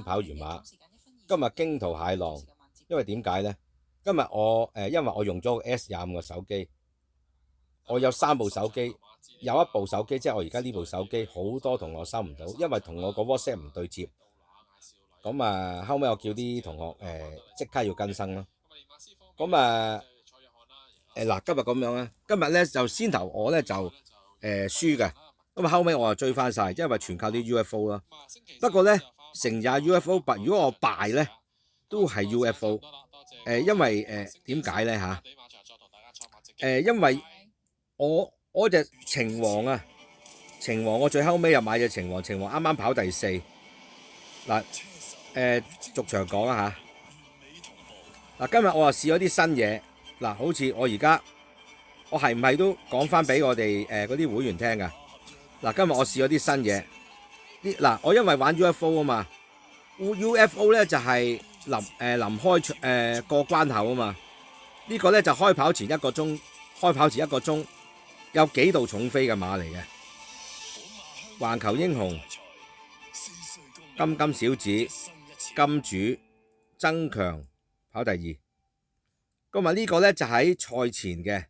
咁跑完馬。今日驚濤駭浪，因為點解呢？今日因為我用咗個 S25嘅手機，我有3部手機，有一部手機即係我而家呢部手機，好多同學收唔到，因為同我個 WhatsApp 唔對接。咁後尾我叫啲同學即刻要更新咯。咁嗱，今日咁樣啊，今日咧就先頭我咧就輸嘅，咁後尾我就追翻晒，因為全靠啲 UFO 啦。不過咧成日 UFO，如果我敗咧都係 UFO。因為點解咧嚇？因為我隻秦王啊，秦王我最後尾又買隻秦王，秦王啱啱跑第4。嗱逐場講啊嚇。嗱今日我又試咗啲新嘢，嗱好似我而家我係唔係都講翻俾我哋嗰啲會員聽㗎？嗱今日我試咗啲新嘢，嗱我因為玩 UFO 啊嘛 ，UFO 咧就係臨開過關口啊嘛，呢個咧就開跑前1個鐘，開跑前1個鐘有幾度重飛嘅馬嚟嘅，環球英雄、金金小子、金主、增強跑第2。今日呢個咧就喺賽前嘅，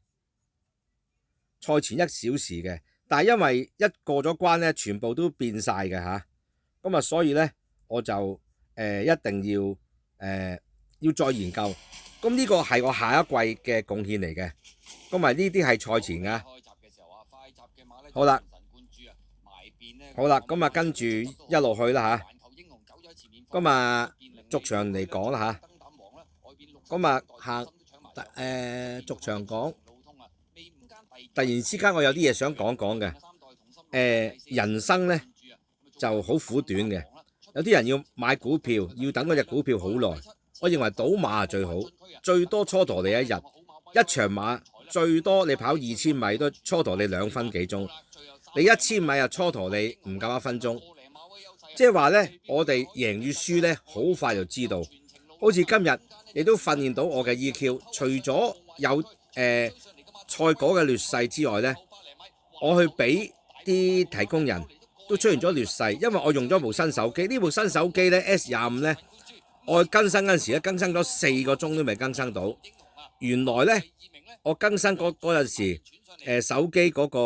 賽前1小時嘅，但係因為一過咗關咧，全部都變晒嘅嚇，咁所以咧我就一定要再研究。咁呢個係我下一季嘅貢獻嚟嘅，咁呢啲係賽前㗎。好啦，咁跟住一路去啦嚇。咁逐場嚟講啦嚇。咁逐場講。突然之間我有啲嘢想講講嘅。人生咧就好苦短嘅，有啲人要買股票，要等嗰隻股票好耐。我認為賭馬係最好，最多蹉跎你1日，一場馬最多你跑2000米都蹉跎你2分幾鐘，你1000米又蹉跎你唔夠1分鐘。即係話咧，我哋贏與輸咧好快就知道。好似今日亦都訓練到我嘅 EQ， 除咗有賽果嘅劣勢之外咧，我去俾啲提供人都出現咗劣勢，因為我用咗部新手機，呢部新手機咧 S25咧。我更新嗰陣時咧，更新咗4個鐘都未更新到。原來咧，我更新嗰陣時，手機嗰個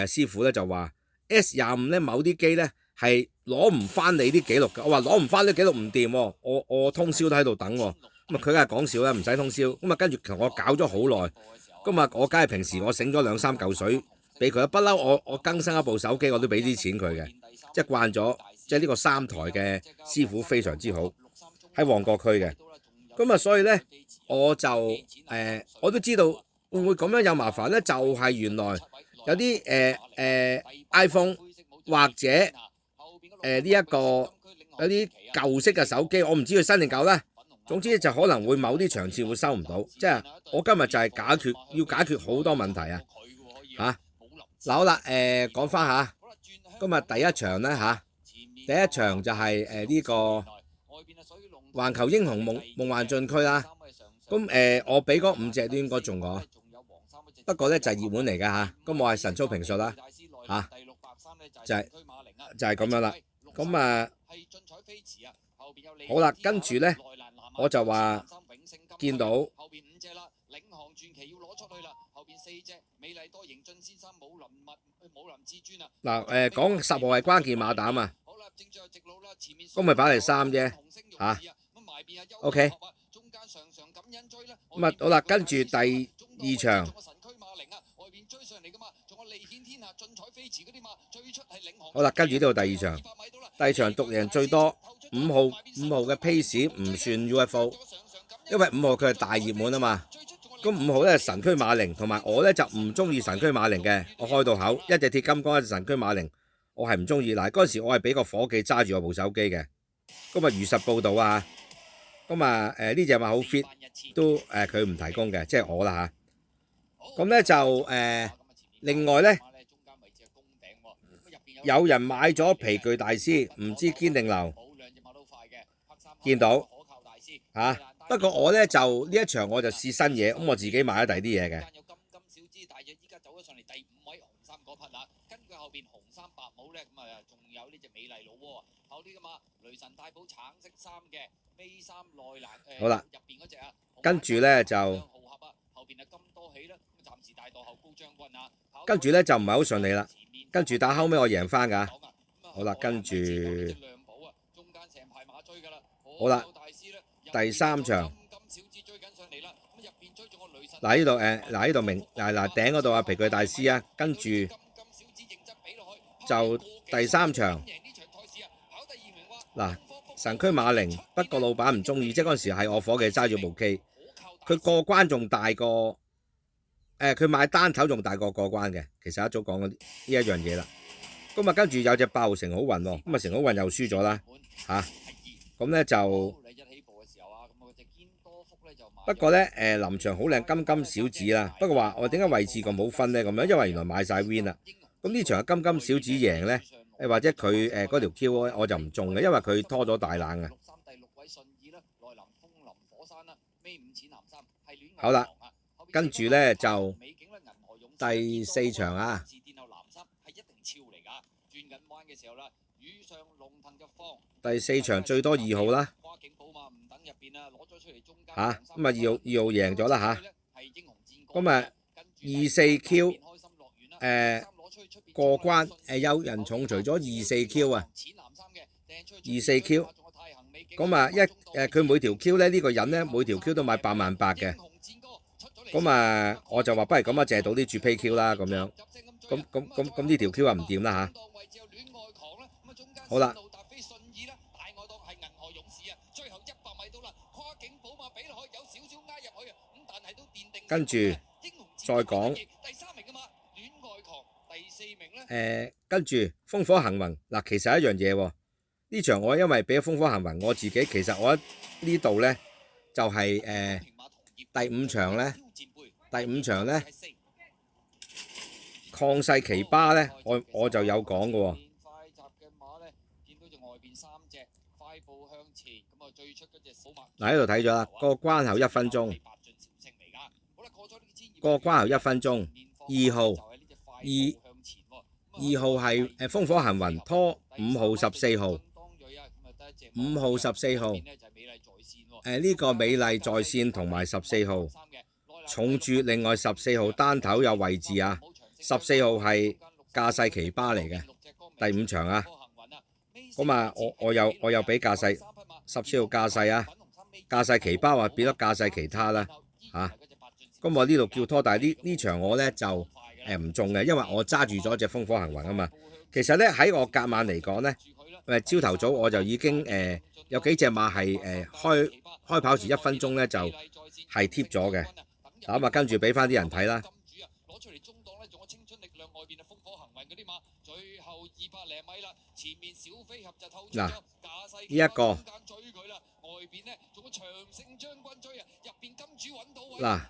師傅咧就話 S25咧某啲機咧係攞唔翻你啲記錄㗎。我話攞唔翻啲記錄唔掂喎，我通宵都喺度等喎。咁佢梗係講笑啦，唔使通宵。咁跟住同我搞咗好耐。咁我梗係平時我醒咗2-3嚿水俾佢，不嬲我更新一部手機我都俾啲錢佢嘅，即係慣咗。即係呢個3台嘅師傅非常之好。喺旺角區嘅，咁所以咧我就我都知道會唔會咁樣有麻煩咧？就係原來有啲iPhone 或者呢一個有啲舊式嘅手機，我唔知佢新定舊啦。總之就可能會某啲場次會收唔到，即係我今日就係要解決好多問題啊嚇。嗱好啦，講翻下今日第一場咧嚇，第一場就係呢個環球英雄夢幻進區啦。咁我俾嗰5隻都應該中我，不過咧就係熱門嚟㗎嚇。咁我係神操評述啦嚇，就係咁樣啦。咁好啦，跟住咧我就話見到嗱講10號係關鍵馬膽啊，咁咪擺嚟3啫嚇。OK， 咁好啦，跟住第2場，好啦，跟住呢度第2場，第2場獨贏最多5號嘅 pace 唔算 UFO， 因為5號佢係大熱門啊嘛。咁5號咧係神驅馬靈，同埋我咧就唔中意神驅馬靈嘅，我開到口一隻鐵金剛，一隻神驅馬靈，我係唔中意。嗱嗰陣時我係俾個伙計揸住我部手機嘅，咁如實報導啊。咁呢隻馬好 fit， 都佢唔提供嘅，即係我啦嚇。咁咧就另外咧，有人買咗皮具大師，唔知堅定流，見到嚇。不過我咧就呢一場我就試新嘢，咁我自己買咗第二啲嘢嘅。後邊紅衫白帽咧，咁啊仲有呢隻美麗老窩啊，後啲噶嘛雷神大寶橙色衫嘅尾衫內欄好啦，入邊嗰隻啊，跟住咧就後邊啊金多喜啦，咁暫時帶到後高將軍啊，跟住咧就唔係好順利啦，跟住打後尾我贏翻㗎。好啦，跟住好啦，第三場嗱呢度嗱呢度明嗱頂嗰度啊皮具大師啊，跟住就第三場嗱神驅馬靈，不過老闆唔中意，即係嗰陣時係我伙計揸住部機，佢過關仲大過佢買單頭仲大過過關嘅，其實一早講嗰呢一樣嘢啦。咁啊跟住有隻8號成好運喎，咁啊成好運又輸咗啦嚇，咁咧就不過咧臨場好靚金金小子啦，不過話我點解位置咁好分咧咁樣，因為原來買晒 win 啦。咁呢場金金小子贏咧或者佢嗰條 Q 我就唔中嘅，因為佢拖咗大冷啊。好啦，跟住咧就第四場啊。第四場最多2號啦，嚇咁啊2號贏咗啦嚇，咁啊24Q 過關有人重除咗24Q 啊，24Q 咁啊佢每條 Q 咧呢個人咧每條 Q 都買88000嘅，咁啊我就話不如咁啊借到啲絕 P Q 啦咁樣，咁呢條 Q 啊唔掂啦嚇，好啦。跟住再講跟住風火行雲嗱，其實一樣嘢喎。呢場我因為俾咗風火行雲，我自己其實我呢度咧就係第五場咧曠世奇葩咧，我就有講嘅喎。嗱喺度睇咗啦，個關口1分鐘。個關口1分鐘，2號2號係風火行雲拖5號14號，5號14號呢個美麗在線同埋14號重注，另外14號單頭有位置啊，14號係駕勢奇葩嚟嘅第五場啊，咁啊我又俾駕勢14號駕勢啊，駕勢奇葩話變咗駕勢其他啦嚇。咁我呢度叫拖，但係呢場我咧就唔中嘅，因為我揸住咗隻風火行雲啊嘛。其實咧喺我隔晚嚟講咧，朝頭早我就已經有幾隻馬係開跑前1分鐘咧就係貼咗嘅，咁啊跟住俾翻啲人睇啦。嗱呢一個嗱。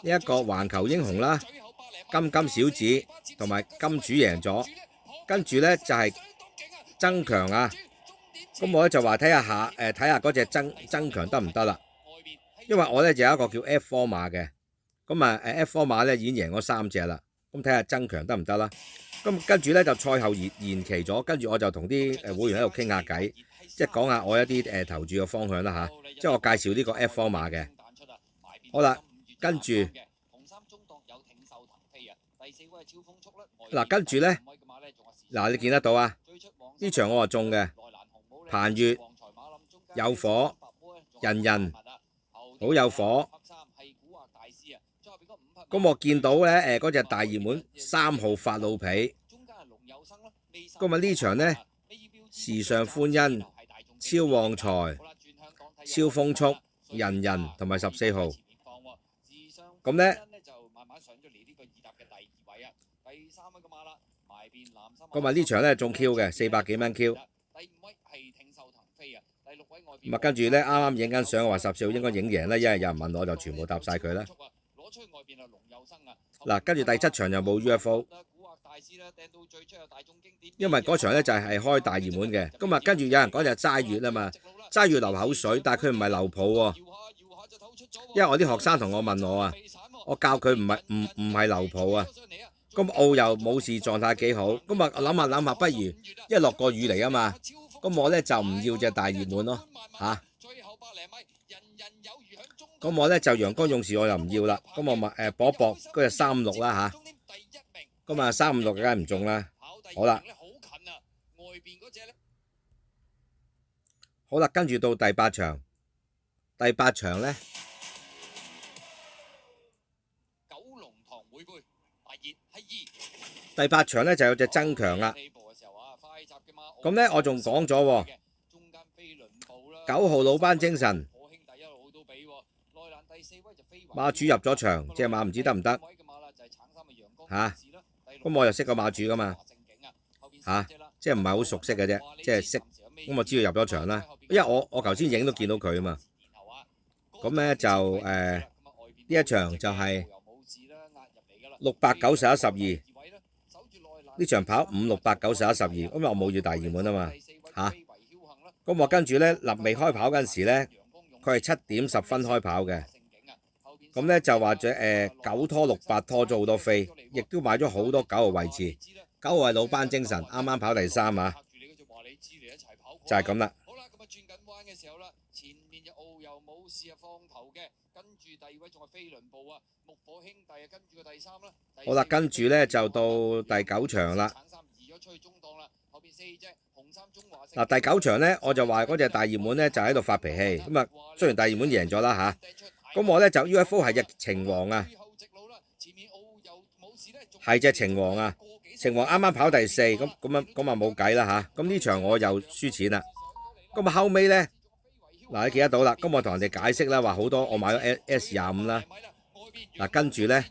呢一個環球英雄啦，金金小子同埋金主贏咗，跟住咧就係增強啊，咁我咧就話睇下嗰隻增強得唔得啦，因為我咧就有一個叫 F4 馬嘅，咁啊F4 馬咧已經贏咗3隻啦，咁睇下增強得唔得啦，咁跟住咧就賽後延期咗，跟住我就同啲會員喺度傾下偈，即係講下我一啲投注嘅方向啦嚇，即係我介紹呢個 F4 馬嘅，好啦。跟住嗱，跟住咧嗱，你見得到啊？呢場我係中嘅，彭越有火，人好有火。咁我見到咧嗰隻大熱門3號法老皮，咁啊呢場咧時尚歡欣、超旺財、超風速、人同埋14號。咁咧，咁啊呢場咧中 Q 嘅400幾蚊 Q，咁啊跟住咧啱啱影緊相，話14號應該影贏啦，因為有人問我就全部答晒佢啦。嗱，跟住第7場就冇 UFO， 因為嗰場咧就係開大熱門嘅，咁啊跟住有人講就齋月啊嘛，齋月流口水，但係佢唔係流泡喎，因為我啲學生同我問我啊。我教佢唔係流泡啊，咁澳又冇事，狀態幾好。咁啊諗下諗下，不如因為落過雨嚟啊嘛。咁我咧就唔要隻大熱門咯嚇。咁我咧就陽光勇士我又唔要啦。咁我咪搏一搏嗰隻356啦嚇。咁啊356梗係唔中啦。好啦，好啦，跟住到第8場。第8場咧，第8場咧就有隻增強啦。咁咧我仲講咗喎，9號老班精神馬主入咗場，隻馬唔知得唔得嚇？咁我又識個馬主噶嘛嚇，即係唔係好熟悉嘅啫，即係識咁我知道入咗場啦。因為我頭先影都見到佢啊嘛。咁咧就呢一場就係600、91、12，呢場跑5、6、8、9、11、12，咁我冇要大熱門啊嘛嚇。咁我跟住咧臨未開跑嗰陣時咧，佢係7點10分開跑嘅。咁咧就話咗9拖6、8拖咗好多飛，亦都買咗好多9號位置。9號係老班精神，啱啱跑第3啊，就係咁啦。好啦，跟住咧就到第9場啦。嗱，第9場咧我就話嗰隻大熱門咧就喺度發脾氣，咁啊雖然大熱門贏咗啦嚇，咁我咧就 UFO 係隻情王啊，係隻情王啊，情王啱啱跑第4，咁啊冇計啦嚇，咁呢場我又輸錢啦。咁啊後尾咧嗱你記得到啦，咁我同人哋解釋啦，話好多我買咗 S25啦。嗱跟住咧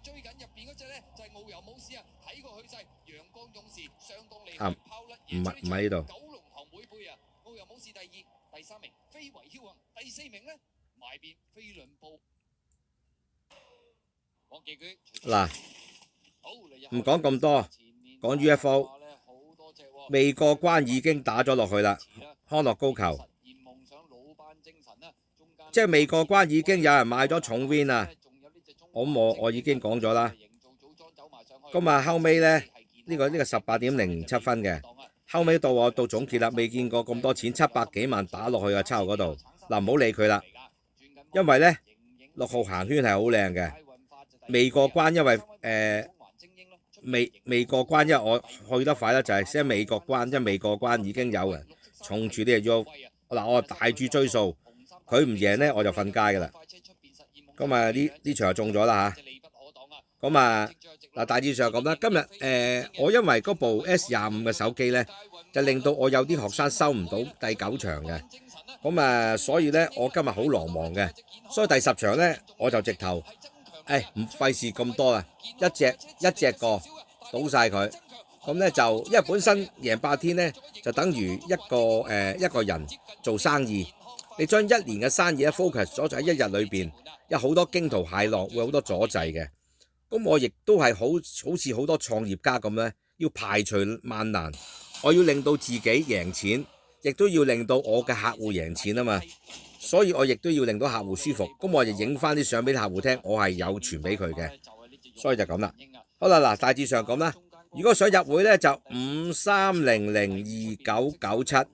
啊唔係呢度。嗱，唔講咁多，講 UFO 未過關已經打咗落去啦，康樂高球，即係未過關已經有人買咗重 win 啊！我已經講咗啦。咁啊後尾咧呢個18點07分嘅，後尾到我到總結啦，未見過咁多錢700幾萬打落去啊七號嗰度。嗱唔好理佢啦，因為咧6號行圈係好靚嘅。未過關，因為未過關，因為我去得快啦，就係先未過關，因為未過關已經有人重住呢隻 U。嗱我大注追數，佢唔贏咧我就瞓街噶啦。咁啊呢場就中咗啦嚇。咁啊嗱大致上咁啦。今日我因為嗰部 S25嘅手機咧，就令到我有啲學生收唔到第9場嘅。咁啊所以咧我今日好狼忙嘅，所以第10場咧我就直頭。唔費事咁多啦，一隻個倒晒佢，咁咧就因為本身贏8天咧就等於一個人做生意，你將1年嘅生意咧 focus 咗就喺1日裏邊，有好多驚濤駭浪，會好多阻滯嘅。咁我亦都係好似好多創業家咁咧，要排除萬難，我要令到自己贏錢，亦都要令到我嘅客戶贏錢啊嘛。所以我亦都要令到客戶舒服，咁我就影翻啲相俾客戶聽，我係有傳俾佢嘅，所以就咁啦。好啦，嗱大致上咁啦。如果想入會咧，就53002997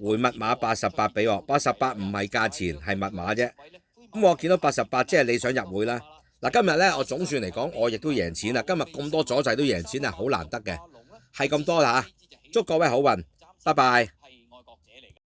回密碼88俾我，88唔係價錢係密碼啫。咁我見到88，即係你想入會啦。嗱今日咧我總算嚟講，我亦都贏錢啦。今日咁多阻滯都贏錢係好難得嘅，係咁多啦嚇。祝各位好運，拜拜。